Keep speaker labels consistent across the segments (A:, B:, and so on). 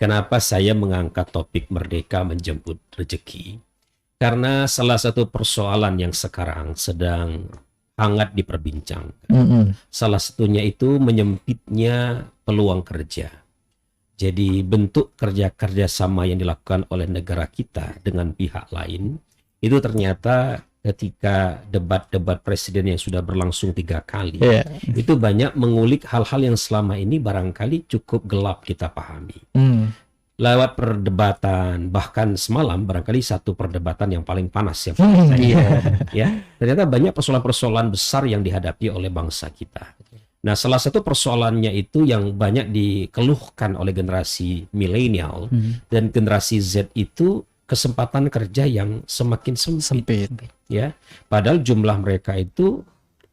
A: kenapa saya mengangkat topik merdeka menjemput rezeki? Karena salah satu persoalan yang sekarang sedang hangat diperbincangkan. Salah satunya itu menyempitnya peluang kerja. Jadi bentuk kerja sama yang dilakukan oleh negara kita dengan pihak lain, itu ternyata ketika debat-debat presiden yang sudah berlangsung 3 kali, itu banyak mengulik hal-hal yang selama ini barangkali cukup gelap kita pahami. Lewat perdebatan, bahkan semalam barangkali satu perdebatan yang paling panas yang ya, ternyata banyak persoalan-persoalan besar yang dihadapi oleh bangsa kita. Nah, salah satu persoalannya itu yang banyak dikeluhkan oleh generasi milenial dan generasi Z itu kesempatan kerja yang semakin sempit. Ya, padahal jumlah mereka itu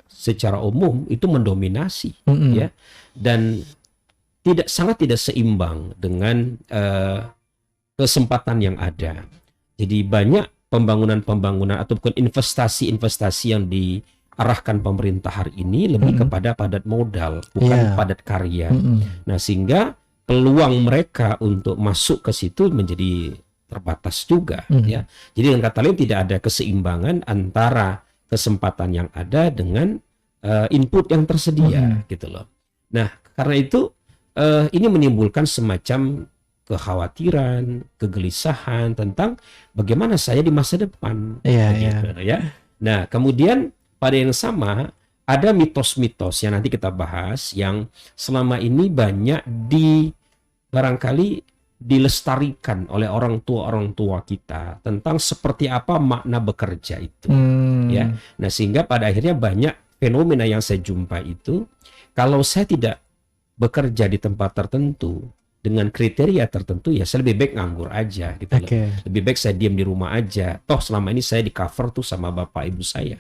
A: secara umum itu mendominasi, ya, dan sangat tidak seimbang dengan kesempatan yang ada. Jadi banyak pembangunan ataupun investasi yang diarahkan pemerintah hari ini lebih kepada padat modal, bukan padat karya. Nah, sehingga peluang mereka untuk masuk ke situ menjadi terbatas juga, ya. Jadi dengan kata lain tidak ada keseimbangan antara kesempatan yang ada dengan input yang tersedia, gitu loh. Nah, karena itu ini menimbulkan semacam kekhawatiran, kegelisahan tentang bagaimana saya di masa depan, ya. Nah, kemudian pada yang sama ada mitos-mitos yang nanti kita bahas yang selama ini banyak barangkali dilestarikan oleh orang tua kita tentang seperti apa makna bekerja itu, ya. Nah, sehingga pada akhirnya banyak fenomena yang saya jumpa itu, kalau saya tidak bekerja di tempat tertentu dengan kriteria tertentu, ya saya lebih baik nganggur aja, gitu loh. Lebih baik saya diam di rumah aja. Toh selama ini saya di cover tuh sama bapak ibu saya.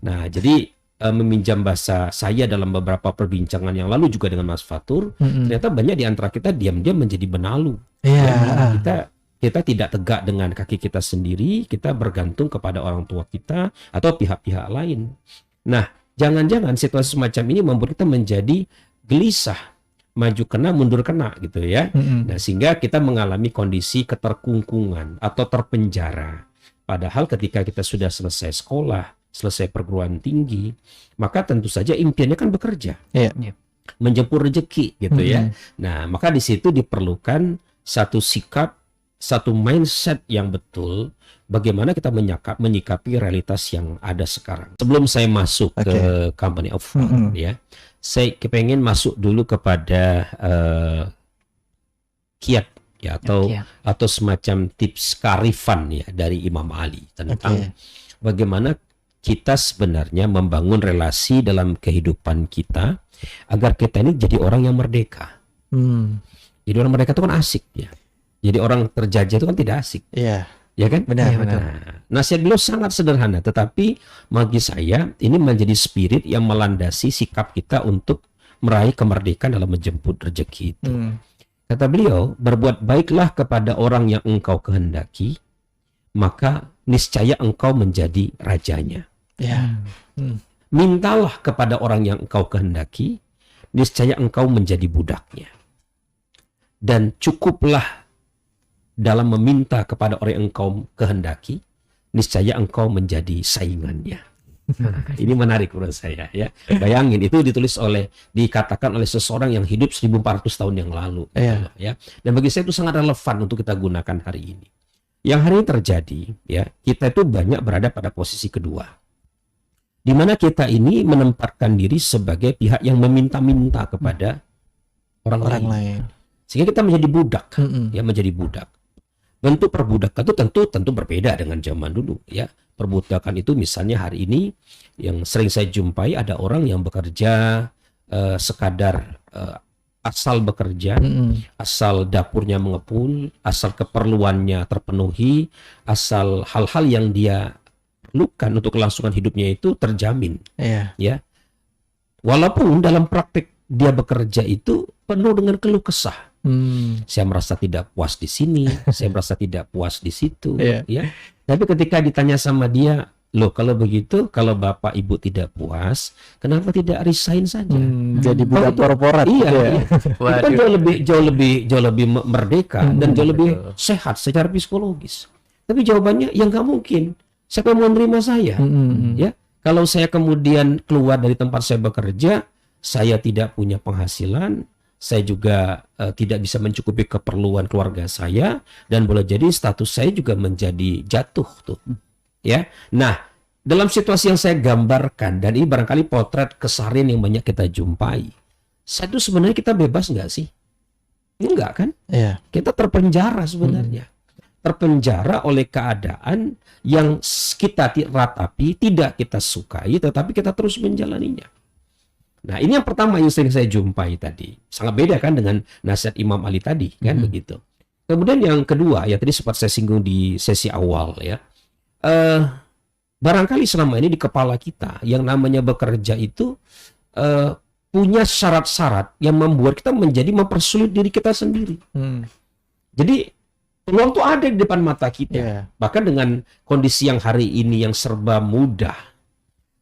A: Nah, jadi meminjam bahasa saya dalam beberapa perbincangan yang lalu juga dengan Mas Fatur, ternyata banyak di antara kita diam-diam menjadi benalu. Kita tidak tegak dengan kaki kita sendiri, kita bergantung kepada orang tua kita atau pihak-pihak lain. Nah, jangan-jangan situasi semacam ini membuat kita menjadi gelisah, maju kena mundur kena, gitu ya. Nah, sehingga kita mengalami kondisi keterkungkungan atau terpenjara. Padahal ketika kita sudah selesai sekolah, selesai perguruan tinggi, maka tentu saja impiannya kan bekerja, menjemput rezeki, gitu ya. Nah, maka di situ diperlukan satu sikap, satu mindset yang betul, bagaimana kita menyikapi realitas yang ada sekarang. Sebelum saya masuk ke Company of Fun, ya, saya pengen masuk dulu kepada kiat, ya, atau semacam tips kearifan, ya, dari Imam Ali tentang bagaimana kita sebenarnya membangun relasi dalam kehidupan kita agar kita ini jadi orang yang merdeka. Jadi orang merdeka itu kan asik, ya. Jadi orang terjajah itu kan tidak asik. Ya kan?
B: Benar.
A: Nasihat beliau sangat sederhana, tetapi bagi saya ini menjadi spirit yang melandasi sikap kita untuk meraih kemerdekaan dalam menjemput rezeki itu. Kata beliau, berbuat baiklah kepada orang yang engkau kehendaki, maka niscaya engkau menjadi rajanya. Mintalah kepada orang yang engkau kehendaki, niscaya engkau menjadi budaknya. Dan cukuplah dalam meminta kepada orang yang engkau kehendaki, niscaya engkau menjadi saingannya. Nah, ini menarik menurut saya, ya. Bayangin, itu dikatakan oleh seseorang yang hidup 1400 tahun yang lalu, gitu, ya. Dan bagi saya itu sangat relevan untuk kita gunakan hari ini. Yang hari ini terjadi, ya, kita itu banyak berada pada posisi kedua, di mana kita ini menempatkan diri sebagai pihak yang meminta-minta kepada orang lain. Sehingga kita menjadi budak, ya, menjadi budak. Bentuk perbudakan itu tentu berbeda dengan zaman dulu, ya. Perbudakan itu misalnya hari ini yang sering saya jumpai, ada orang yang bekerja sekadar asal bekerja, asal dapurnya mengepul, asal keperluannya terpenuhi, asal hal-hal yang dia perlukan untuk kelangsungan hidupnya itu terjamin, ya. Walaupun dalam praktek dia bekerja itu penuh dengan keluh kesah. Saya merasa tidak puas di sini, saya merasa tidak puas di situ, ya. Tapi ketika ditanya sama dia, loh kalau begitu, kalau Bapak Ibu tidak puas, kenapa tidak resign saja?
B: Jadi budak korporat.
A: Iya,
B: gitu ya.
A: itu kan jauh lebih merdeka dan jauh lebih sehat secara psikologis. Tapi jawabannya yang nggak mungkin. Siapa yang mau menerima saya? Ya, kalau saya kemudian keluar dari tempat saya bekerja, saya tidak punya penghasilan, saya juga tidak bisa mencukupi keperluan keluarga saya, dan boleh jadi status saya juga menjadi jatuh tuh. Ya, nah dalam situasi yang saya gambarkan, dan ini barangkali potret keseharian yang banyak kita jumpai, satu sebenarnya kita bebas nggak sih? Enggak kan?
B: Iya.
A: Kita terpenjara sebenarnya, terpenjara oleh keadaan yang kita ratapi, tidak kita sukai, tetapi kita terus menjalaninya. Nah ini yang pertama yang sering saya jumpai tadi, sangat beda kan dengan nasihat Imam Ali tadi kan begitu. Kemudian yang kedua, ya tadi sempat saya singgung di sesi awal ya. Barangkali selama ini di kepala kita yang namanya bekerja itu punya syarat-syarat yang membuat kita menjadi mempersulit diri kita sendiri. Jadi peluang tuh ada di depan mata kita. Bahkan dengan kondisi yang hari ini yang serba mudah,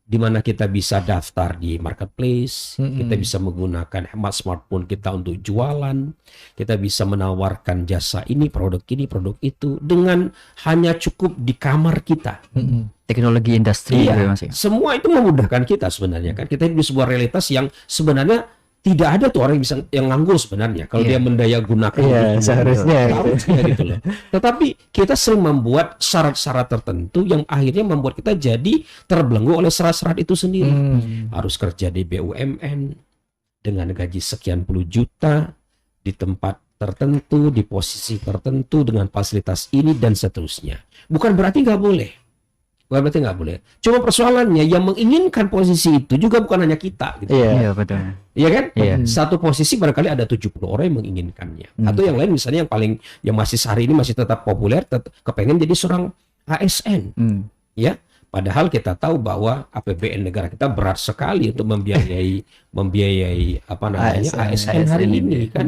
A: di mana kita bisa daftar di marketplace, kita bisa menggunakan smartphone kita untuk jualan, kita bisa menawarkan jasa ini, produk itu dengan hanya cukup di kamar kita.
C: Teknologi industri
A: iya,
C: Mas.
A: Semua itu memudahkan kita sebenarnya kan. Kita hidup di sebuah realitas yang sebenarnya tidak ada tuh orang yang bisa yang nganggur sebenarnya kalau dia mendaya gunakan
B: seharusnya
A: gitu loh. Tetapi kita sering membuat syarat-syarat tertentu yang akhirnya membuat kita jadi terbelenggu oleh syarat-syarat itu sendiri. Harus kerja di BUMN dengan gaji sekian puluh juta, di tempat tertentu, di posisi tertentu, dengan fasilitas ini dan seterusnya. Bukan berarti nggak boleh. Berarti nggak boleh. Cuma persoalannya yang menginginkan posisi itu juga bukan hanya kita. Gitu.
C: Iya, betul.
A: Iya kan?
C: Iya.
A: Satu posisi barangkali ada 70 orang yang menginginkannya. Atau yang lain misalnya yang masih hari ini masih tetap populer, kepengen jadi seorang ASN. Ya. Padahal kita tahu bahwa APBN negara kita berat sekali untuk membiayai apa namanya ASN hari ini kan.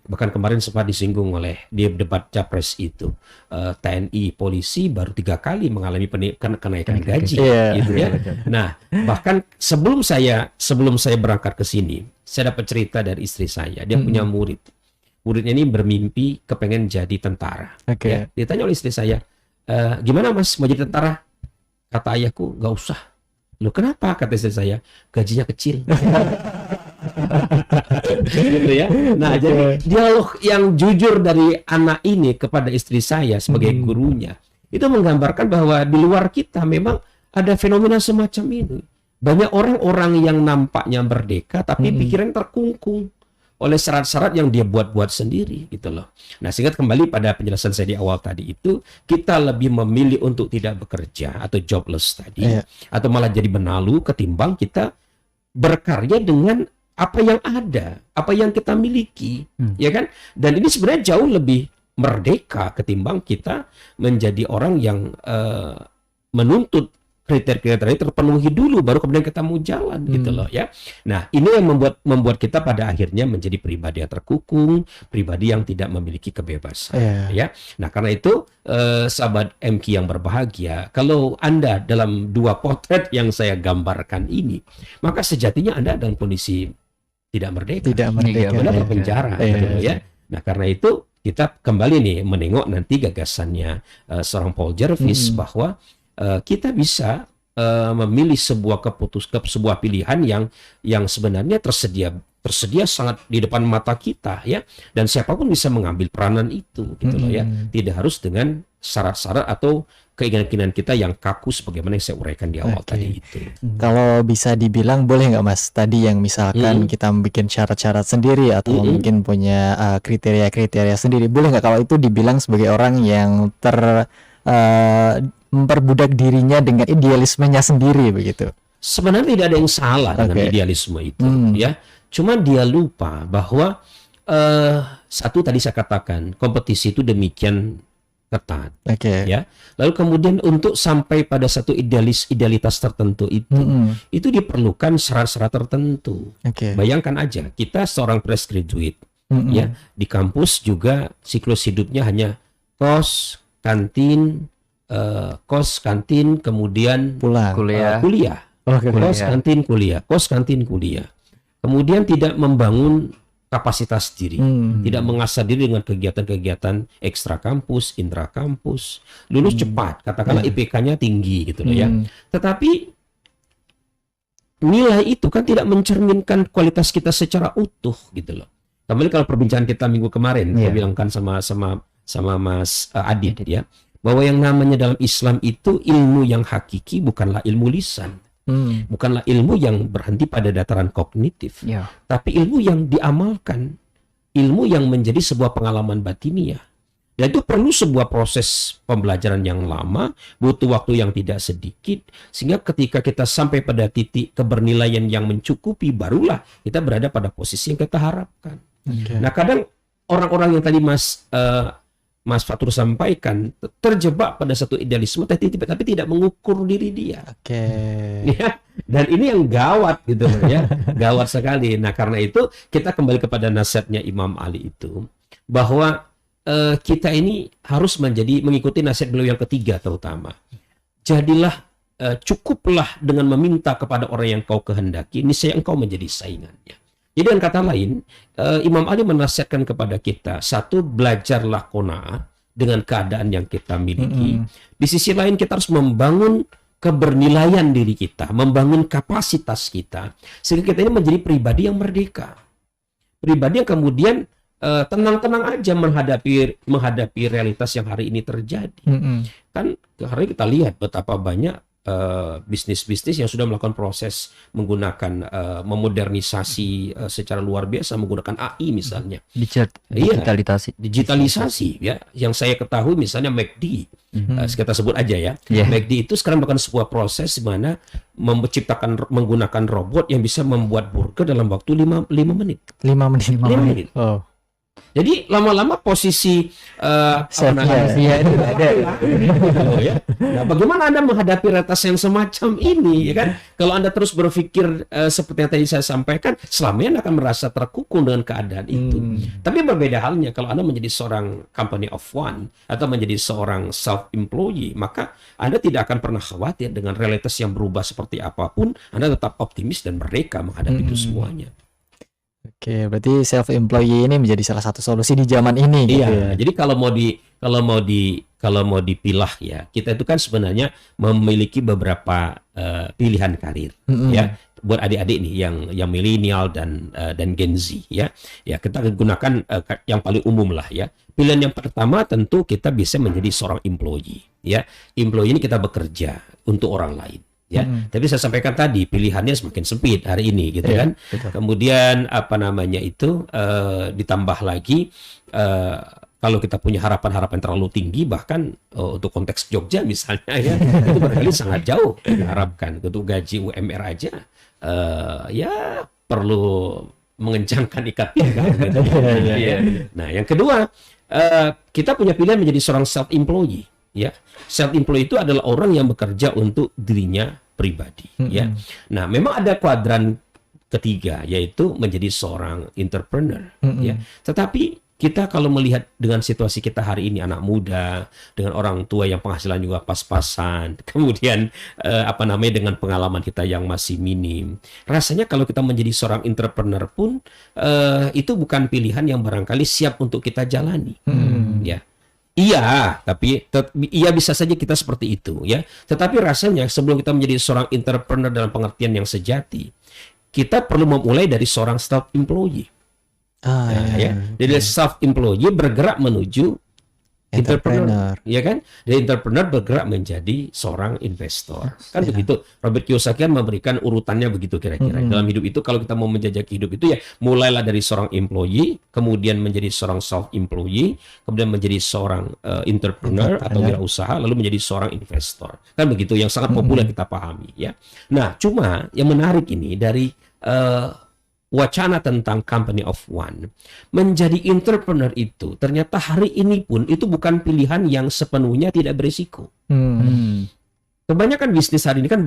A: Bahkan kemarin sempat disinggung oleh di debat Capres itu, TNI polisi baru 3 kali mengalami kenaikan gaji, gitu ya. Nah, bahkan sebelum saya berangkat ke sini, saya dapat cerita dari istri saya. Dia punya murid. Muridnya ini bermimpi kepengen jadi tentara. Ya. Ditanya oleh istri saya, gimana Mas mau jadi tentara? Kata ayahku, nggak usah. Loh kenapa? Kata istri saya, gajinya kecil. Gitu ya. Nah, jadi dialog yang jujur dari anak ini kepada istri saya sebagai gurunya itu menggambarkan bahwa di luar kita memang ada fenomena semacam ini. Banyak orang-orang yang nampaknya merdeka tapi pikiran terkungkung oleh syarat-syarat yang dia buat-buat sendiri gitu loh. Nah, sehingga kembali pada penjelasan saya di awal tadi itu, kita lebih memilih untuk tidak bekerja atau jobless tadi, atau malah jadi benalu ketimbang kita berkarya dengan apa yang ada, apa yang kita miliki, ya kan? Dan ini sebenarnya jauh lebih merdeka ketimbang kita menjadi orang yang menuntut kriteria-kriteria terpenuhi dulu baru kemudian kita mau jalan gitu loh ya. Nah, ini yang membuat kita pada akhirnya menjadi pribadi yang terkukung, pribadi yang tidak memiliki kebebasan ya. Nah, karena itu sahabat MQ yang berbahagia, kalau Anda dalam 2 potret yang saya gambarkan ini, maka sejatinya Anda dalam kondisi tidak merdeka. Anda terpenjara gitu ya. Nah, karena itu kita kembali nih menengok nanti gagasannya seorang Paul Jarvis bahwa kita bisa memilih sebuah pilihan yang sebenarnya tersedia sangat di depan mata kita ya, dan siapapun bisa mengambil peranan itu gitu loh ya, tidak harus dengan syarat-syarat atau keinginan kita yang kaku sebagaimana yang saya uraikan di awal tadi itu.
B: Kalau bisa dibilang boleh nggak Mas tadi yang misalkan kita bikin syarat-syarat sendiri atau mungkin punya kriteria-kriteria sendiri, boleh nggak kalau itu dibilang sebagai orang yang memperbudak dirinya dengan idealismenya sendiri begitu?
A: Sebenarnya tidak ada yang salah dengan idealisme itu ya. Cuma dia lupa bahwa satu tadi saya katakan kompetisi itu demikian ketat ya. Lalu kemudian untuk sampai pada satu idealitas tertentu itu diperlukan syarat-syarat tertentu. Bayangkan aja kita seorang fresh graduate ya, di kampus juga siklus hidupnya hanya kos, kantin, kos kantin, kemudian
B: Pulang.
C: Kuliah.
A: kuliah.
B: Oh,
A: Kos kantin kuliah, kos kantin kuliah. Kemudian tidak membangun kapasitas diri, tidak mengasah diri dengan kegiatan-kegiatan ekstra kampus, intra kampus. Lulus cepat, katakanlah IPK-nya tinggi gitu loh ya. Tetapi nilai itu kan tidak mencerminkan kualitas kita secara utuh gitu loh. Kembali kalau perbincangan kita minggu kemarin, saya bilangkan sama Mas Adit ya, bahwa yang namanya dalam Islam itu ilmu yang hakiki bukanlah ilmu lisan. Bukanlah ilmu yang berhenti pada dataran kognitif,
C: Ya.
A: tapi ilmu yang diamalkan, ilmu yang menjadi sebuah pengalaman batiniah. Dan itu perlu sebuah proses pembelajaran yang lama, butuh waktu yang tidak sedikit, sehingga ketika kita sampai pada titik kebernilaian yang mencukupi, barulah kita berada pada posisi yang kita harapkan. Nah, kadang orang-orang yang tadi Mas Fatur sampaikan terjebak pada satu idealisme tapi tidak mengukur diri dia. Ya, dan ini yang gawat gitu loh ya, gawat sekali. Nah, karena itu kita kembali kepada nasihatnya Imam Ali itu, bahwa kita ini harus mengikuti nasihat beliau yang ketiga terutama. Jadilah cukuplah dengan meminta kepada orang yang kau kehendaki, niscaya engkau menjadi saingannya. Jadi dengan kata lain, Imam Ali menasihatkan kepada kita, satu, belajarlah qanaah dengan keadaan yang kita miliki. Di sisi lain kita harus membangun kebernilaian diri kita, membangun kapasitas kita, sehingga kita ini menjadi pribadi yang merdeka. Pribadi yang kemudian tenang-tenang aja menghadapi realitas yang hari ini terjadi. Kan hari ini kita lihat betapa banyak bisnis-bisnis yang sudah melakukan proses menggunakan memodernisasi secara luar biasa menggunakan AI misalnya. Digitalisasi ya. Yang saya ketahui misalnya McD, kita sebut aja ya. McD itu sekarang melakukan sebuah proses di mana menggunakan robot yang bisa membuat burger dalam waktu 5 menit.
B: 5 menit. Oh.
A: Jadi lama-lama posisi
B: chefnya itu ada.
A: Ya. Nah, bagaimana Anda menghadapi realitas yang semacam ini, ya kan? Kalau Anda terus berpikir seperti yang tadi saya sampaikan, selamanya Anda akan merasa terkukung dengan keadaan itu. Tapi berbeda halnya kalau Anda menjadi seorang company of one atau menjadi seorang self-employee, maka Anda tidak akan pernah khawatir dengan realitas yang berubah seperti apapun. Anda tetap optimis dan merdeka menghadapi itu semuanya.
B: Oke, berarti self-employee ini menjadi salah satu solusi di zaman ini.
A: Iya,
B: gitu ya?
A: jadi kalau mau dipilah ya, kita itu kan sebenarnya memiliki beberapa pilihan karir, ya. Buat adik-adik nih yang milenial dan Gen Z ya. Ya, kita gunakan yang paling umum lah ya. Pilihan yang pertama tentu kita bisa menjadi seorang employee, ya. Employee ini kita bekerja untuk orang lain. Ya, tapi saya sampaikan tadi pilihannya semakin sempit hari ini, gitu kan.
B: Betul.
A: Kemudian ditambah lagi kalau kita punya harapan-harapan terlalu tinggi, bahkan untuk konteks Jogja misalnya ya, itu barangkali sangat jauh diharapkan. Untuk gaji UMR aja, ya perlu mengencangkan ikat pinggang. Gitu. Nah, yang kedua, kita punya pilihan menjadi seorang self-employee. Ya, self-employee itu adalah orang yang bekerja untuk dirinya pribadi. Ya, nah memang ada kuadran ketiga yaitu menjadi seorang entrepreneur. Ya, tetapi kita kalau melihat dengan situasi kita hari ini, anak muda dengan orang tua yang penghasilan juga pas-pasan, kemudian dengan pengalaman kita yang masih minim, rasanya kalau kita menjadi seorang entrepreneur pun itu bukan pilihan yang barangkali siap untuk kita jalani. Ya. Iya, tapi iya bisa saja kita seperti itu ya. Tetapi rasanya sebelum kita menjadi seorang entrepreneur dalam pengertian yang sejati, kita perlu memulai dari seorang self-employee. Jadi self-employee bergerak menuju entrepreneur, ya kan? Dan entrepreneur bergerak menjadi seorang investor. Kan begitu. Robert Kiyosaki kan memberikan urutannya begitu kira-kira. Dalam hidup itu kalau kita mau menjajaki hidup itu ya mulailah dari seorang employee, kemudian menjadi seorang self-employee, kemudian menjadi seorang entrepreneur atau wirausaha, lalu menjadi seorang investor. Kan begitu yang sangat populer kita pahami ya. Nah, cuma yang menarik ini dari wacana tentang company of one menjadi entrepreneur itu ternyata hari ini pun itu bukan pilihan yang sepenuhnya tidak berisiko. Kebanyakan bisnis hari ini kan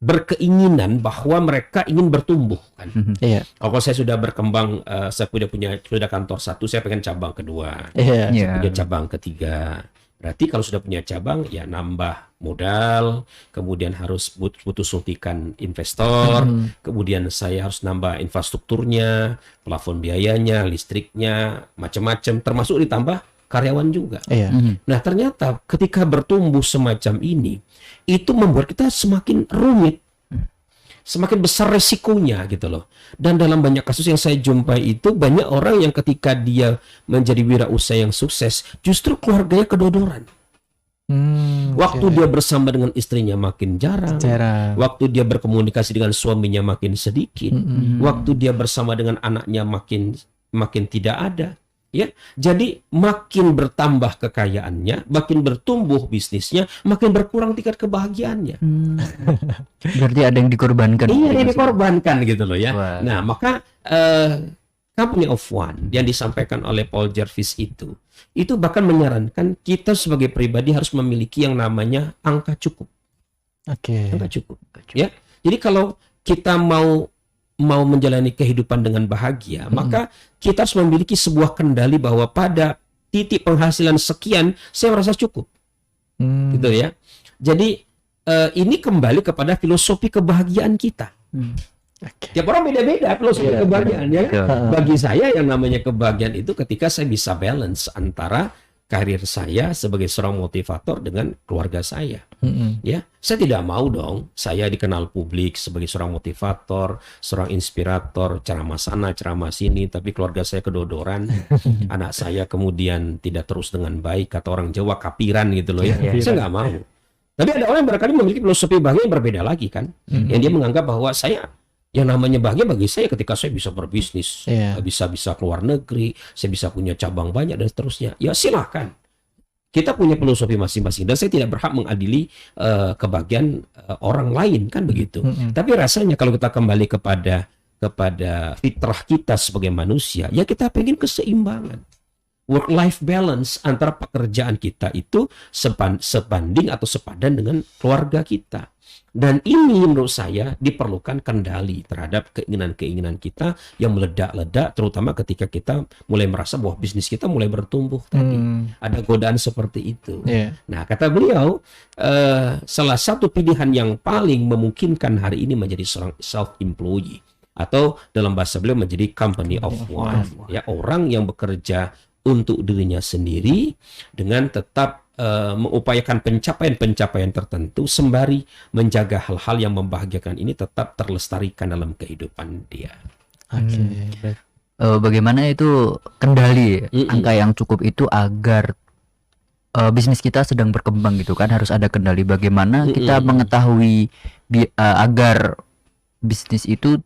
A: berkeinginan bahwa mereka ingin bertumbuh kan.
B: Iya.
A: Kalau saya sudah berkembang, saya sudah kantor satu, saya pengen cabang kedua,
B: Iya.
C: Iya.
A: punya cabang ketiga. Berarti kalau sudah punya cabang, ya nambah modal, kemudian harus butuh suntikan investor, kemudian saya harus nambah infrastrukturnya, plafon biayanya, listriknya, macam-macam, termasuk ditambah karyawan juga.
B: Iya.
A: Nah, ternyata ketika bertumbuh semacam ini, itu membuat kita semakin rumit, semakin besar resikonya gitu loh. Dan dalam banyak kasus yang saya jumpai itu, banyak orang yang ketika dia menjadi wirausaha yang sukses, justru keluarganya kedodoran. Waktu dia bersama dengan istrinya makin jarang, waktu dia berkomunikasi dengan suaminya makin sedikit, waktu dia bersama dengan anaknya makin tidak ada. Ya, jadi makin bertambah kekayaannya, makin bertumbuh bisnisnya, makin berkurang tingkat kebahagiaannya.
C: Berarti ada yang dikorbankan.
A: Iya, yang dikorbankan gitu loh ya.
C: Wah.
A: Nah, maka Company of One yang disampaikan oleh Paul Jarvis itu bahkan menyarankan kita sebagai pribadi harus memiliki yang namanya angka cukup. Angka cukup. Ya, jadi kalau kita mau menjalani kehidupan dengan bahagia, maka kita harus memiliki sebuah kendali bahwa pada titik penghasilan sekian saya merasa cukup, gitu ya. Jadi ini kembali kepada filosofi kebahagiaan kita. Tiap orang beda-beda filosofi kebahagiaan ya. Bagi saya yang namanya kebahagiaan itu ketika saya bisa balance antara karir saya sebagai seorang motivator dengan keluarga saya. Ya, saya tidak mau dong saya dikenal publik sebagai seorang motivator, seorang inspirator, ceramah sana, ceramah sini, tapi keluarga saya kedodoran, anak saya kemudian tidak terus dengan baik, kata orang Jawa kapiran gitu loh ya. Saya nggak mau. Tapi ada orang yang barangkali memiliki filosofi bahagia yang berbeda lagi kan, yang dia menganggap bahwa yang namanya bahagia bagi saya ketika saya bisa berbisnis, bisa keluar negeri, saya bisa punya cabang banyak dan seterusnya. Ya silahkan. Kita punya filosofi masing-masing dan saya tidak berhak mengadili kebahagiaan orang lain kan begitu. Tapi rasanya kalau kita kembali kepada fitrah kita sebagai manusia, ya kita pengen keseimbangan. Work-life balance antara pekerjaan kita itu sebanding atau sepadan dengan keluarga kita. Dan ini menurut saya diperlukan kendali terhadap keinginan-keinginan kita yang meledak-ledak, terutama ketika kita mulai merasa bahwa bisnis kita mulai bertumbuh tadi. Ada godaan seperti itu. Nah, kata beliau, salah satu pilihan yang paling memungkinkan hari ini menjadi seorang self-employee atau dalam bahasa beliau menjadi company of one. Ya, orang yang bekerja untuk dirinya sendiri dengan tetap mengupayakan pencapaian-pencapaian tertentu sembari menjaga hal-hal yang membahagiakan ini tetap terlestarikan dalam kehidupan dia.
C: Bagaimana itu kendali angka yang cukup itu agar bisnis kita sedang berkembang gitu kan, harus ada kendali. Bagaimana kita mengetahui agar bisnis itu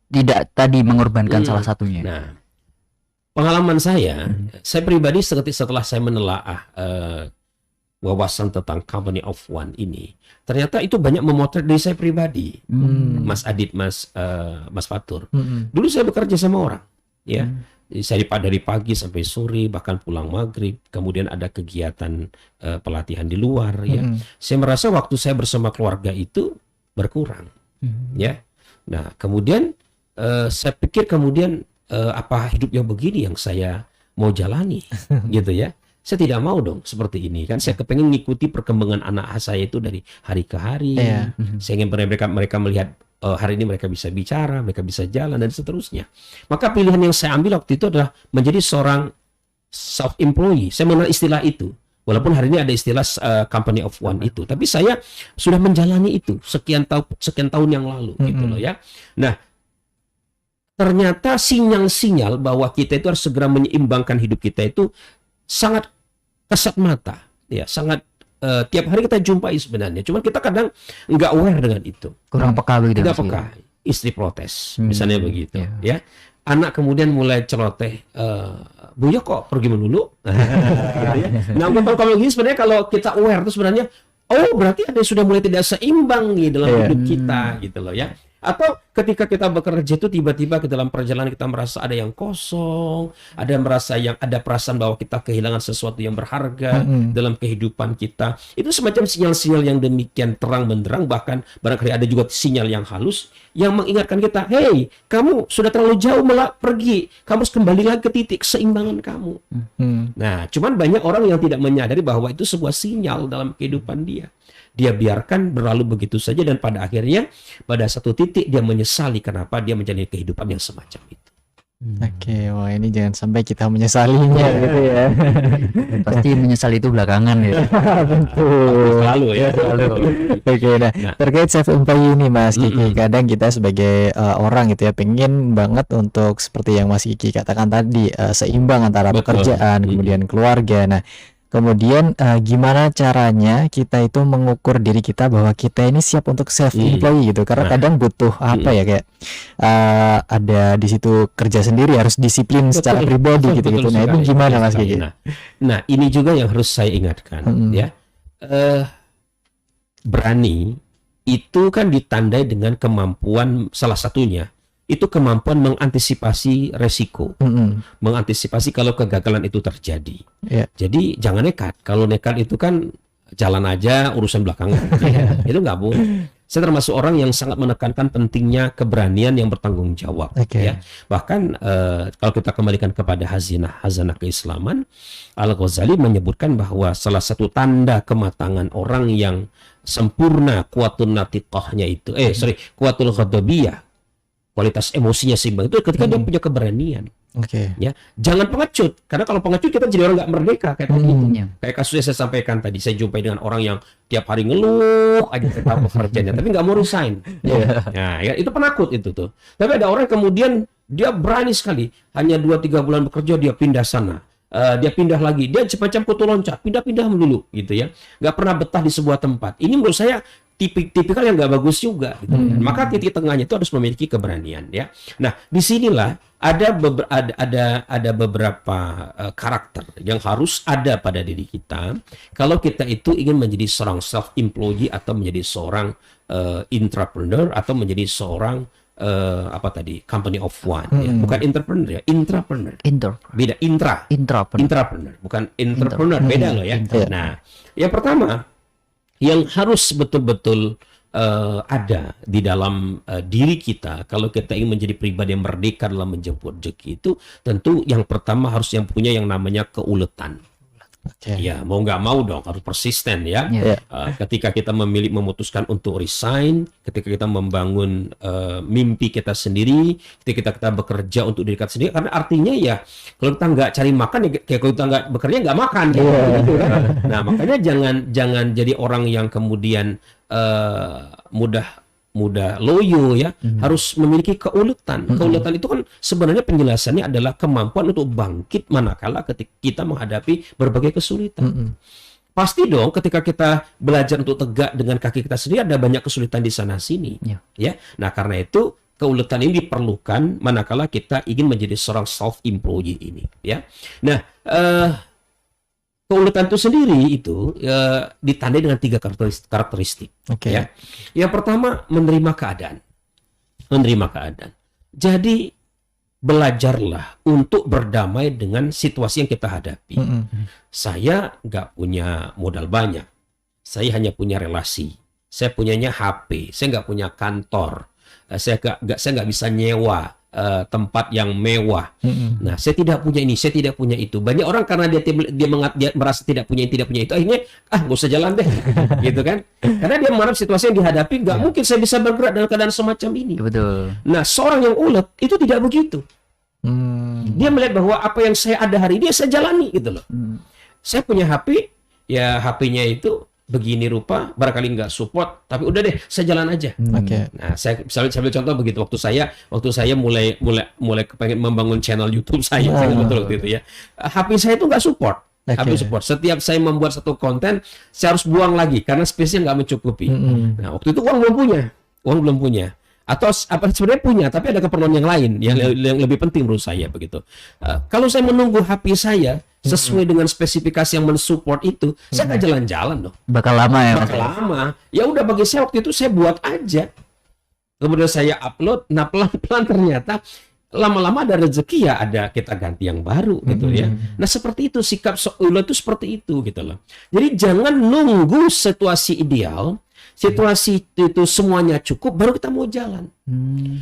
C: tidak tadi mengorbankan salah satunya.
A: Nah, pengalaman saya pribadi setelah saya menelaah wawasan tentang Company of One ini, ternyata itu banyak memotret diri saya pribadi, Mas Adit, Mas Fatur. Dulu saya bekerja sama orang, ya. Saya dari pagi sampai sore, bahkan pulang maghrib. Kemudian ada kegiatan pelatihan di luar, ya. Saya merasa waktu saya bersama keluarga itu berkurang, ya. Nah, kemudian saya pikir apa hidup yang begini yang saya mau jalani, gitu ya. Saya tidak mau dong seperti ini kan. Saya kepengen ngikuti perkembangan anak saya itu dari hari ke hari. Saya ingin mereka melihat hari ini mereka bisa bicara, mereka bisa jalan dan seterusnya. Maka pilihan yang saya ambil waktu itu adalah menjadi seorang self-employee. Saya mengenal istilah itu. Walaupun hari ini ada istilah company of one itu, tapi saya sudah menjalani itu sekian tahun yang lalu gitu loh ya. Nah, ternyata sinyal-sinyal bahwa kita itu harus segera menyeimbangkan hidup kita itu sangat kasat mata, ya, sangat tiap hari kita jumpai sebenarnya. Cuman kita kadang nggak aware dengan itu.
C: Kurang peka begitu.
A: Nggak peka. Istri protes, misalnya begitu, ya. Anak kemudian mulai celoteh, Buya kok pergi melulu? Gitu ya. Nah, kalau gini sebenarnya kalau kita aware itu sebenarnya, oh berarti ada yang sudah mulai tidak seimbang nih dalam hidup kita, gitu loh ya. Atau ketika kita bekerja itu tiba-tiba ke dalam perjalanan kita merasa ada yang kosong, ada merasa yang ada perasaan bahwa kita kehilangan sesuatu yang berharga dalam kehidupan kita. Itu semacam sinyal-sinyal yang demikian terang benderang, bahkan barangkali ada juga sinyal yang halus yang mengingatkan kita, hey, kamu sudah terlalu jauh pergi, kamu harus kembali lagi ke titik keseimbangan kamu. Nah, cuman banyak orang yang tidak menyadari bahwa itu sebuah sinyal dalam kehidupan dia. Dia biarkan berlalu begitu saja dan pada akhirnya pada satu titik dia menyesali kenapa dia menjalani kehidupan yang semacam itu.
B: Oke, wah ini jangan sampai kita menyesalinya gitu ya.
C: Pasti menyesal itu belakangan ya.
B: Betul.
A: Selalu ya.
B: Oke, nah terkait self employee ini Mas Kiki, kadang kita sebagai orang gitu ya pengen banget untuk seperti yang Mas Kiki katakan tadi, seimbang antara pekerjaan kemudian keluarga. Nah, kemudian gimana caranya kita itu mengukur diri kita bahwa kita ini siap untuk self employee gitu, karena kadang butuh apa ya, kayak ada di situ kerja sendiri harus disiplin secara pribadi gitu. Nah itu gimana Mas Kiki?
A: Nah ini juga yang harus saya ingatkan ya, berani itu kan ditandai dengan kemampuan, salah satunya itu kemampuan mengantisipasi resiko, mengantisipasi kalau kegagalan itu terjadi. Jadi jangan nekat. Kalau nekat itu kan jalan aja urusan belakangan. Itu nggak boleh. Saya termasuk orang yang sangat menekankan pentingnya keberanian yang bertanggung jawab. Ya. Bahkan kalau kita kembalikan kepada hazanah keislaman, Al-Ghazali menyebutkan bahwa salah satu tanda kematangan orang yang sempurna kuatun natiqahnya itu, kuatul ghadabiyah, kualitas emosinya seimbang itu ketika dia punya keberanian. Ya, jangan pengecut, karena kalau pengecut kita jadi orang nggak merdeka kayak tadi itu. Kayak kasus yang saya sampaikan tadi, saya jumpai dengan orang yang tiap hari ngeluh aja tentang pekerjaannya, tapi nggak mau resign. Nah, ya, itu penakut itu tuh. Tapi ada orang kemudian dia berani sekali, hanya 2-3 bulan bekerja dia pindah sana. Dia pindah lagi, dia semacam kutu loncat, pindah-pindah dulu gitu ya, nggak pernah betah di sebuah tempat. Ini menurut saya tipikal yang nggak bagus juga gitu. Maka titik tengahnya itu harus memiliki keberanian ya. Nah disinilah ada beberapa karakter yang harus ada pada diri kita kalau kita itu ingin menjadi seorang self employee atau menjadi seorang entrepreneur atau menjadi seorang company of one ya. Bukan entrepreneur ya, intrapreneur. Beda, intrapreneur, bukan entrepreneur, beda loh ya. Nah, yang pertama yang harus betul-betul ada di dalam diri kita kalau kita ingin menjadi pribadi yang merdeka dalam menjemput rezeki itu, tentu yang pertama harus yang punya yang namanya keuletan. Ya, mau nggak mau dong harus persisten ya. Ketika kita memutuskan untuk resign, ketika kita membangun mimpi kita sendiri, ketika kita bekerja untuk diri kita sendiri, karena artinya ya kalau kita nggak cari makan ya kayak kalau kita nggak bekerja nggak makan gitu kan. Nah makanya jangan jadi orang yang kemudian mudah loyo ya, harus memiliki keuletan. Keuletan itu kan sebenarnya penjelasannya adalah kemampuan untuk bangkit manakala ketika kita menghadapi berbagai kesulitan. Pasti dong ketika kita belajar untuk tegak dengan kaki kita sendiri ada banyak kesulitan di sana sini. Ya. Nah, karena itu keuletan ini diperlukan manakala kita ingin menjadi seorang self employee ini ya. Nah, keuletan itu sendiri itu ditandai dengan 3 karakteristik. Ya. Yang pertama menerima keadaan. Jadi belajarlah untuk berdamai dengan situasi yang kita hadapi. Saya nggak punya modal banyak. Saya hanya punya relasi. Saya punyanya HP. Saya nggak punya kantor. Saya nggak bisa nyewa tempat yang mewah. Nah, saya tidak punya ini, saya tidak punya itu. Banyak orang karena dia merasa tidak punya itu, akhirnya nggak usah jalan deh, gitu kan? Karena dia menganggap situasi yang dihadapi nggak mungkin saya bisa bergerak dalam keadaan semacam ini.
C: Betul.
A: Nah, seorang yang ulet itu tidak begitu. Dia melihat bahwa apa yang saya ada hari ini saya jalani gitu loh. Saya punya HP, ya HP-nya itu begini rupa, barangkali nggak support, tapi udah deh, saya jalan aja. Nah, saya ambil contoh begitu. Waktu saya mulai kepengen membangun channel YouTube saya betul waktu itu ya. HP saya itu nggak support. Setiap saya membuat satu konten, saya harus buang lagi karena space-nya nggak mencukupi. Nah, waktu itu uang belum punya. Atau apa sebenarnya punya, tapi ada keperluan yang lain yang lebih penting menurut saya begitu. Kalau saya menunggu HP saya sesuai dengan spesifikasi yang mensupport itu, saya nggak jalan-jalan dong.
C: Bakal lama ya.
A: Ya udah bagi saya waktu itu saya buat aja. kemudian saya upload, nah pelan-pelan ternyata lama-lama ada rezeki, ya ada kita ganti yang baru gitu ya. Nah seperti itu sikap ulet itu seperti itu gitu loh. Jadi jangan nunggu situasi ideal, situasi itu semuanya cukup baru kita mau jalan.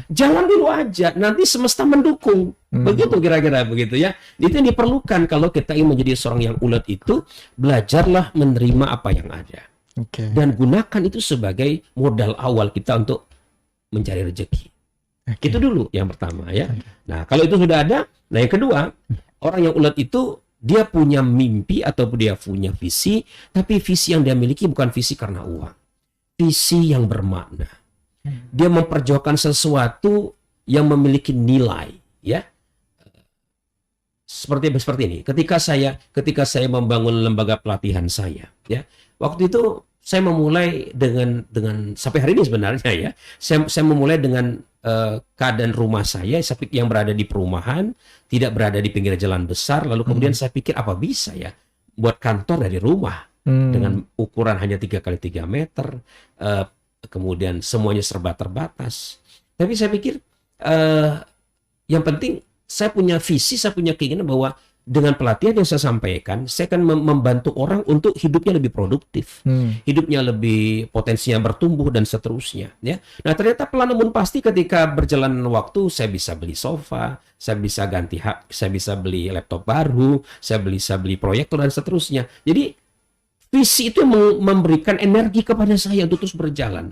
A: Jalan dulu aja, nanti semesta mendukung. Begitu kira-kira begitu ya. Itu yang diperlukan kalau kita ingin menjadi seorang yang ulet itu, belajarlah menerima apa yang ada. Dan gunakan itu sebagai modal awal kita untuk mencari rezeki. Itu dulu yang pertama ya. Nah, kalau itu sudah ada, nah yang kedua, orang yang ulet itu dia punya mimpi atau dia punya visi, tapi visi yang dia miliki bukan visi karena uang. Visi yang bermakna. Dia memperjuangkan sesuatu yang memiliki nilai, ya. Seperti ini. Ketika saya membangun lembaga pelatihan saya, ya. Waktu itu saya memulai dengan sampai hari ini sebenarnya ya. Saya memulai dengan keadaan rumah saya yang berada di perumahan, tidak berada di pinggir jalan besar. Lalu kemudian saya pikir apa bisa ya buat kantor dari rumah dengan ukuran hanya 3x3 meter, kemudian semuanya serba terbatas. Tapi saya pikir yang penting saya punya visi, saya punya keinginan bahwa dengan pelatihan yang saya sampaikan, saya akan membantu orang untuk hidupnya lebih produktif, hidupnya lebih potensinya bertumbuh dan seterusnya. Ya, nah ternyata pelan namun pasti ketika berjalan waktu, saya bisa beli sofa, saya bisa ganti hak, saya bisa beli laptop baru, saya bisa beli proyektor dan seterusnya. Jadi visi itu memberikan energi kepada saya untuk terus berjalan.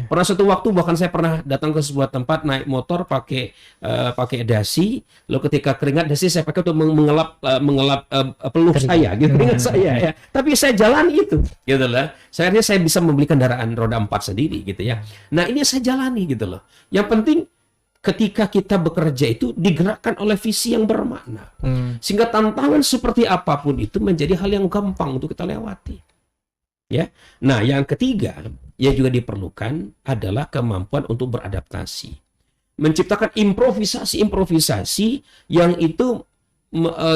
A: Pernah satu waktu bahkan saya pernah datang ke sebuah tempat naik motor pakai dasi, lalu ketika keringat dasi saya pakai untuk mengelap peluh saya, gitu, keringat saya ya. Tapi saya jalan itu, gitu lah. Saya bisa membeli kendaraan roda 4 sendiri, gitu ya. Nah ini saya jalani, gitu loh. Yang penting ketika kita bekerja itu digerakkan oleh visi yang bermakna. Sehingga tantangan seperti apapun itu menjadi hal yang gampang untuk kita lewati. Ya. Nah, yang ketiga yang juga diperlukan adalah kemampuan untuk beradaptasi. Menciptakan improvisasi yang itu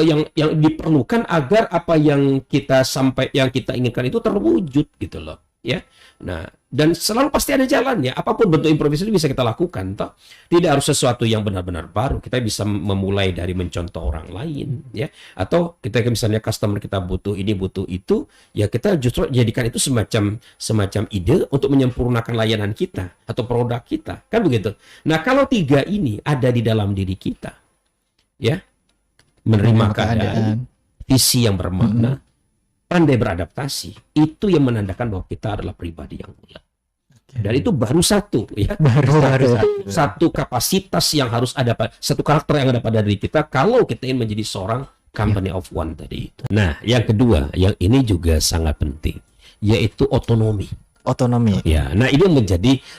A: yang diperlukan agar apa yang kita inginkan itu terwujud, gitu loh. Ya. Nah, dan selalu pasti ada jalannya. Apapun bentuk improvisasi bisa kita lakukan, toh. Tidak harus sesuatu yang benar-benar baru. Kita bisa memulai dari mencontoh orang lain, ya. Atau kita misalnya customer kita butuh ini, butuh itu, ya kita justru jadikan itu semacam ide untuk menyempurnakan layanan kita atau produk kita, kan begitu. Nah, kalau tiga ini ada di dalam diri kita, ya, menerima keadaan, visi yang bermakna, pandai beradaptasi, itu yang menandakan bahwa kita adalah pribadi yang ulet. Dan itu baru satu, ya. Satu kapasitas yang harus ada, satu karakter yang ada pada diri kita kalau kita ingin menjadi seorang company of one tadi itu. Nah, yang kedua, yang ini juga sangat penting, yaitu otonomi. Ya, nah ini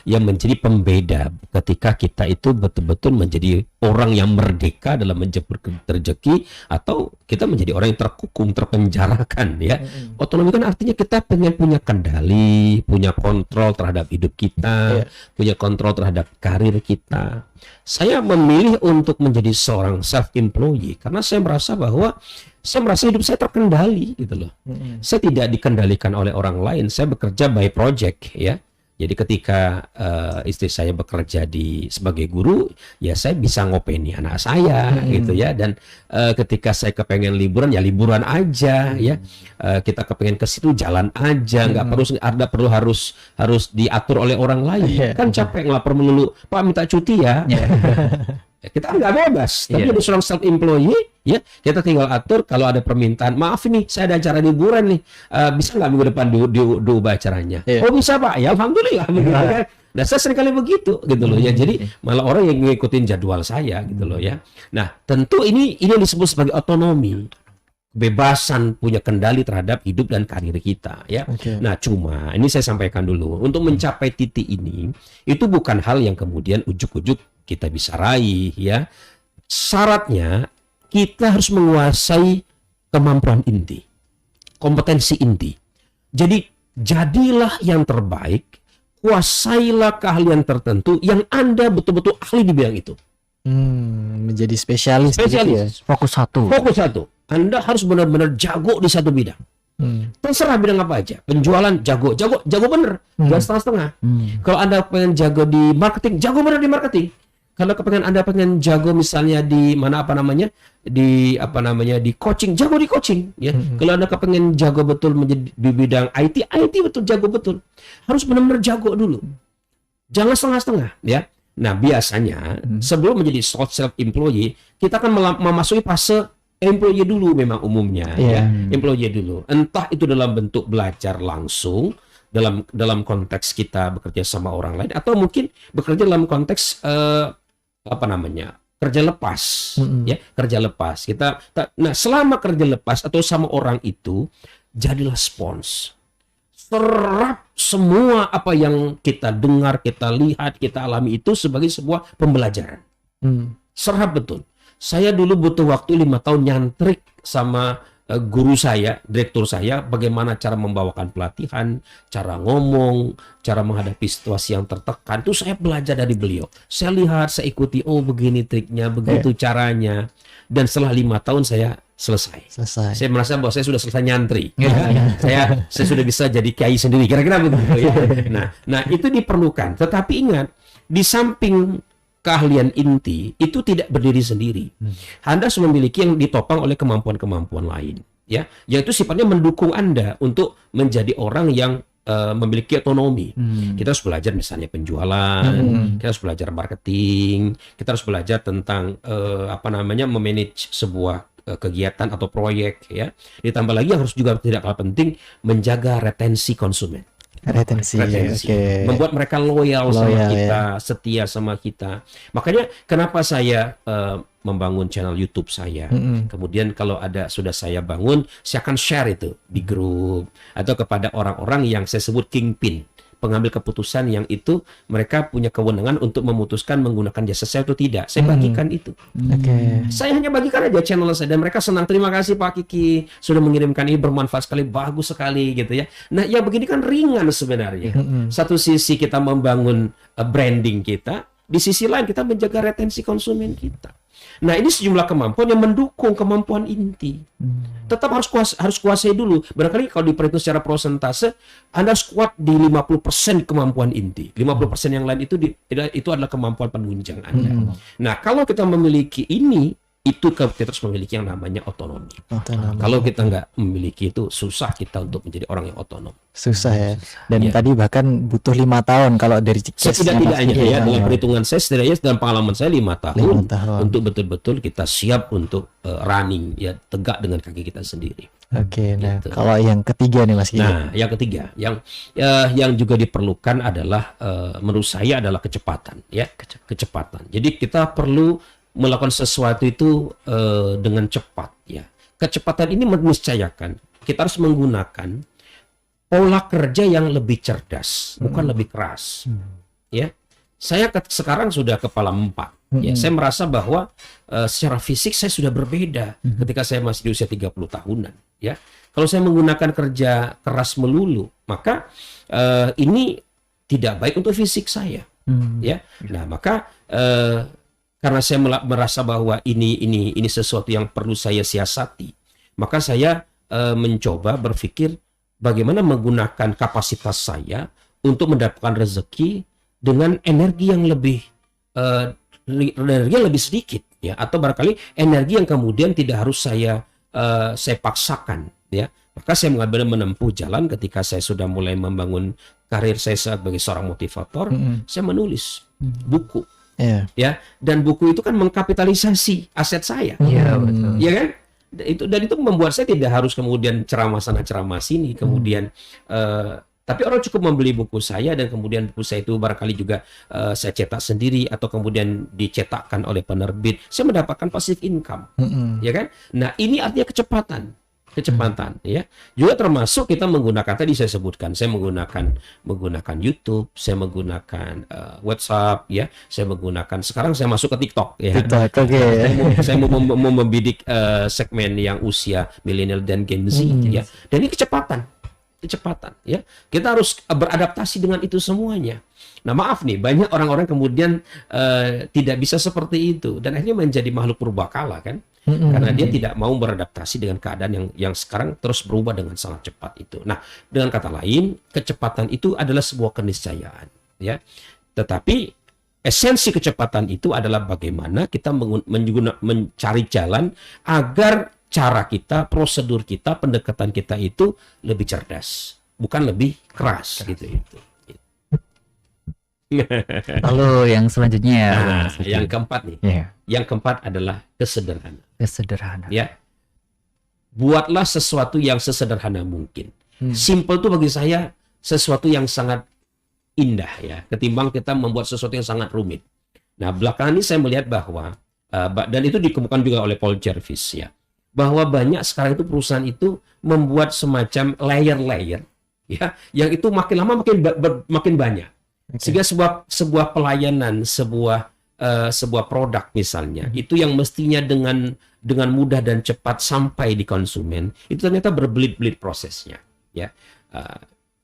A: yang menjadi pembeda ketika kita itu betul-betul menjadi orang yang merdeka dalam menjemput rezeki atau kita menjadi orang yang terkukung, terpenjarakan, ya. Otonomi kan artinya kita pengen punya kendali, punya kontrol terhadap hidup kita, punya kontrol terhadap karir kita. Saya memilih untuk menjadi seorang self-employed karena saya merasa hidup saya terkendali, gitu loh. Saya tidak dikendalikan oleh orang lain. Saya bekerja by project, ya. Jadi ketika istri saya bekerja sebagai guru, ya saya bisa ngopeni anak saya, gitu ya. Dan ketika saya kepengen liburan, ya liburan aja, ya. Kita kepengen ke situ jalan aja, nggak perlu harus diatur oleh orang lain. Kan capek ngelapor melulu, Pak minta cuti ya. Kita nggak bebas, tapi ada seorang self-employed, ya kita tinggal atur kalau ada permintaan, maaf nih saya ada acara liburan nih, bisa nggak minggu depan diubah acaranya? Oh bisa Pak, ya alhamdulillah, begitu kan. Nah saya seringkali begitu, gitu loh ya. Jadi malah orang yang ngikutin jadwal saya, gitu loh ya. Nah tentu ini yang disebut sebagai otonomi, kebebasan punya kendali terhadap hidup dan karir kita, ya. Nah cuma ini saya sampaikan dulu, untuk mencapai titik ini itu bukan hal yang kemudian ujuk-ujuk kita bisa raih, ya. Syaratnya kita harus menguasai kemampuan inti, kompetensi inti. Jadi jadilah yang terbaik, kuasailah keahlian tertentu yang Anda betul-betul ahli di bidang itu.
B: Menjadi spesialis.
C: Fokus satu.
A: Anda harus benar-benar jago di satu bidang. Terserah bidang apa aja. Penjualan jago bener, jangan setengah-setengah. Kalau Anda pengen jago di marketing, jago bener di marketing. Kalau Anda pengen jago misalnya di di coaching, jago di coaching, ya. Kalau Anda pengen jago betul menjadi di bidang IT betul jago betul. Harus benar-benar jago dulu. Jangan setengah-setengah, ya. Nah, biasanya sebelum menjadi self employee, kita akan memasuki fase employee dulu memang umumnya, ya. Employee dulu. Entah itu dalam bentuk belajar langsung dalam konteks kita bekerja sama orang lain, atau mungkin bekerja dalam konteks kerja lepas, ya, kerja lepas. Nah, selama kerja lepas atau sama orang itu, jadilah spons. Serap semua apa yang kita dengar, kita lihat, kita alami itu sebagai sebuah pembelajaran. Serap betul. Saya dulu butuh waktu 5 tahun nyantrik sama guru saya, direktur saya, bagaimana cara membawakan pelatihan, cara ngomong, cara menghadapi situasi yang tertekan. Itu saya belajar dari beliau. Saya lihat, saya ikuti, oh begini triknya, begitu caranya. Dan setelah 5 tahun saya selesai. Saya merasa bahwa saya sudah selesai nyantri. Saya sudah bisa jadi kiai sendiri. Kira-kira begitu. Ya. Nah itu diperlukan. Tetapi ingat, di samping keahlian inti itu tidak berdiri sendiri. Anda harus memiliki yang ditopang oleh kemampuan-kemampuan lain, ya, yaitu sifatnya mendukung Anda untuk menjadi orang yang memiliki otonomi. Kita harus belajar misalnya penjualan, kita harus belajar marketing, kita harus belajar tentang memanage sebuah kegiatan atau proyek, ya. Ditambah lagi yang harus juga tidak kalah penting, menjaga retensi konsumen. Retensi. Membuat mereka loyal sama kita, setia sama kita. Makanya kenapa saya membangun channel YouTube saya. Kemudian kalau sudah saya bangun, saya akan share itu di grup atau kepada orang-orang yang saya sebut kingpin, pengambil keputusan yang itu mereka punya kewenangan untuk memutuskan menggunakan jasa saya atau tidak. Saya bagikan itu. Saya hanya bagikan aja channel saya dan mereka senang. Terima kasih Pak Kiki sudah mengirimkan ini, bermanfaat sekali, bagus sekali gitu ya. Nah, ya begini kan ringan sebenarnya. Satu sisi kita membangun branding kita, di sisi lain kita menjaga retensi konsumen kita. Nah, ini sejumlah kemampuan yang mendukung kemampuan inti. Tetap harus kuasai dulu. Barangkali kalau diperhitung secara prosentase, Anda harus kuat di 50% kemampuan inti. 50% yang lain itu adalah kemampuan penunjang Anda. Nah, kalau kita memiliki ini, itu kita harus memiliki yang namanya otonomi. Kalau kita nggak memiliki itu, susah kita untuk menjadi orang yang otonom. Susah ya. Dan tadi bahkan butuh 5 tahun kalau dari setidaknya ya, dalam perhitungan saya, setidaknya dalam pengalaman saya 5 tahun untuk betul-betul kita siap untuk running, ya, tegak dengan kaki kita sendiri. Nah, kalau yang ketiga nih Mas Kiki. Nah, yang ketiga, yang juga diperlukan adalah menurut saya adalah kecepatan, ya, kecepatan. Jadi kita perlu melakukan sesuatu itu dengan cepat, ya. Kecepatan ini meniscayakan kita harus menggunakan pola kerja yang lebih cerdas, bukan lebih keras. Ya. Saya sekarang sudah kepala 4. Ya, saya merasa bahwa secara fisik saya sudah berbeda ketika saya masih di usia 30 tahunan, ya. Kalau saya menggunakan kerja keras melulu, maka ini tidak baik untuk fisik saya, ya. Nah, maka karena saya merasa bahwa ini sesuatu yang perlu saya siasati, maka saya mencoba berpikir bagaimana menggunakan kapasitas saya untuk mendapatkan rezeki dengan energi yang lebih sedikit, ya, atau barangkali energi yang kemudian tidak harus saya paksakan, ya. Maka saya menempuh jalan ketika saya sudah mulai membangun karir saya sebagai seorang motivator, saya menulis buku. Ya, dan buku itu kan mengkapitalisasi aset saya. Betul. Ya kan? Itu membuat saya tidak harus kemudian ceramah sana ceramah sini, kemudian tapi orang cukup membeli buku saya dan kemudian buku saya itu barangkali juga saya cetak sendiri atau kemudian dicetakkan oleh penerbit. Saya mendapatkan passive income. Ya kan? Nah, ini artinya kecepatan, ya. Juga termasuk kita menggunakan, tadi saya sebutkan, saya menggunakan YouTube, saya menggunakan WhatsApp, ya. Sekarang saya masuk ke TikTok, ya. Saya mau membidik segmen yang usia milenial dan Gen Z, ya. Dan ini kecepatan, ya. Kita harus beradaptasi dengan itu semuanya. Nah, maaf nih, banyak orang-orang kemudian tidak bisa seperti itu dan akhirnya menjadi makhluk purbakala, kan. karena dia tidak mau beradaptasi dengan keadaan yang sekarang terus berubah dengan sangat cepat itu. Nah, dengan kata lain, kecepatan itu adalah sebuah keniscayaan, ya. Tetapi esensi kecepatan itu adalah bagaimana kita mencari jalan agar cara kita, prosedur kita, pendekatan kita itu lebih cerdas, bukan lebih keras gitu itu.
C: Lalu yang selanjutnya ya,
A: Nah, yang keempat nih.
C: ya,
A: Yang keempat adalah kesederhanaan.
C: kesederhanaan.
A: Ya. Buatlah sesuatu yang sesederhana mungkin. Simple itu bagi saya sesuatu yang sangat indah ya, ketimbang kita membuat sesuatu yang sangat rumit. Nah, belakangan ini saya melihat bahwa dan itu dikemukakan juga oleh Paul Jarvis ya, bahwa banyak sekarang itu perusahaan itu membuat semacam layer-layer ya, yang itu makin lama makin banyak. Sehingga sebuah pelayanan, sebuah produk misalnya, itu yang mestinya dengan mudah dan cepat sampai di konsumen, itu ternyata berbelit-belit prosesnya ya.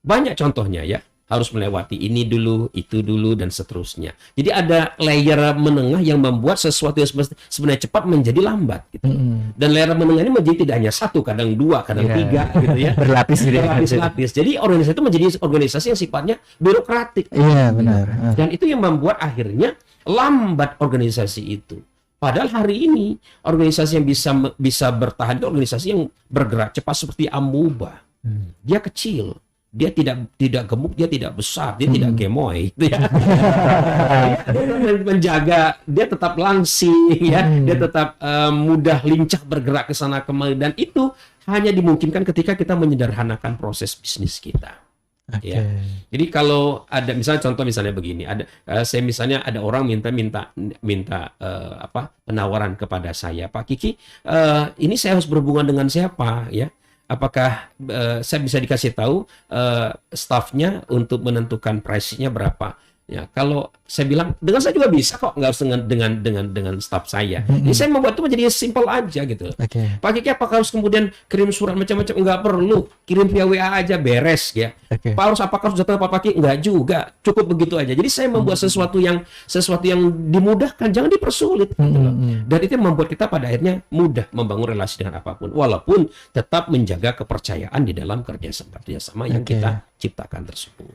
A: Banyak contohnya ya, harus melewati ini dulu, itu dulu, dan seterusnya. Jadi ada layer menengah yang membuat sesuatu yang sebenarnya cepat menjadi lambat gitu. Dan layer menengah ini menjadi tidak hanya satu, kadang dua, kadang tiga gitu ya.
C: Berlapis gitu.
A: Berlapis-lapis. Jadi organisasi itu menjadi organisasi yang sifatnya birokratik.
B: Iya, benar.
A: Dan itu yang membuat akhirnya lambat organisasi itu. Padahal hari ini organisasi yang bisa bertahan itu organisasi yang bergerak cepat seperti amuba. Dia kecil. Dia tidak gemuk, dia tidak besar, dia tidak gemoy, gitu ya. Dia menjaga, dia tetap langsing, ya, dia tetap mudah lincah bergerak ke sana kemari, dan itu hanya dimungkinkan ketika kita menyederhanakan proses bisnis kita. Ya. Jadi kalau ada misalnya begini, saya misalnya ada orang minta penawaran kepada saya, Pak Kiki, ini saya harus berhubungan dengan siapa, ya? Apakah saya bisa dikasih tahu staffnya untuk menentukan price-nya berapa? Ya, kalau saya bilang dengan saya juga bisa kok, nggak harus dengan staff saya. Jadi saya membuat itu menjadi simple aja gitu. Pak Kiki, apakah harus kemudian kirim surat macam-macam? Nggak perlu, kirim via WA aja beres ya. Pak harus apakah harus datang Pak Kiki? Nggak juga, cukup begitu aja. Jadi saya membuat sesuatu yang dimudahkan, jangan dipersulit. Gitu loh. Dan itu yang membuat kita pada akhirnya mudah membangun relasi dengan apapun, walaupun tetap menjaga kepercayaan di dalam kerjasama yang kita ciptakan tersebut.